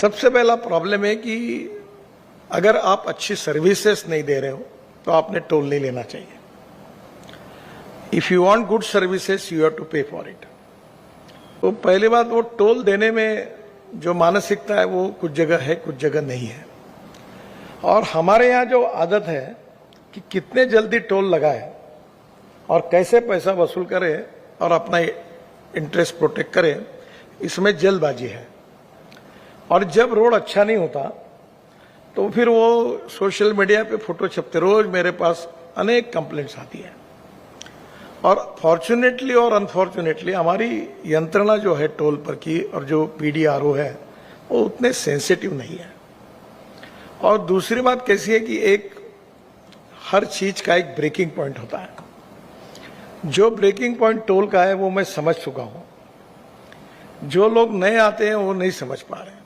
सबसे पहला प्रॉब्लम है कि अगर आप अच्छी सर्विसेज नहीं दे रहे हो तो आपने टोल नहीं लेना चाहिए। If you want good services you have to pay for it. तो पहली बात, वो टोल देने में जो मानसिकता है वो कुछ जगह है, कुछ जगह नहीं है। और हमारे यहाँ जो आदत है कि कितने जल्दी टोल लगाए और कैसे पैसा वसूल करे और अपना इंटरेस्ट प्रोटेक्ट करे, इसमें जल्दबाजी है। और जब रोड अच्छा नहीं होता तो फिर वो सोशल मीडिया पे फोटो छपते। रोज मेरे पास अनेक कंप्लेंट्स आती है। और फॉर्चुनेटली और अनफॉर्चुनेटली हमारी यंत्रणा जो है टोल पर की और जो पीडीआरओ है वो उतने सेंसिटिव नहीं है। और दूसरी बात कैसी है कि हर चीज का एक ब्रेकिंग पॉइंट होता है। जो ब्रेकिंग पॉइंट टोल का है वो मैं समझ चुका हूं। जो लोग नए आते हैं वो नहीं समझ पा रहे।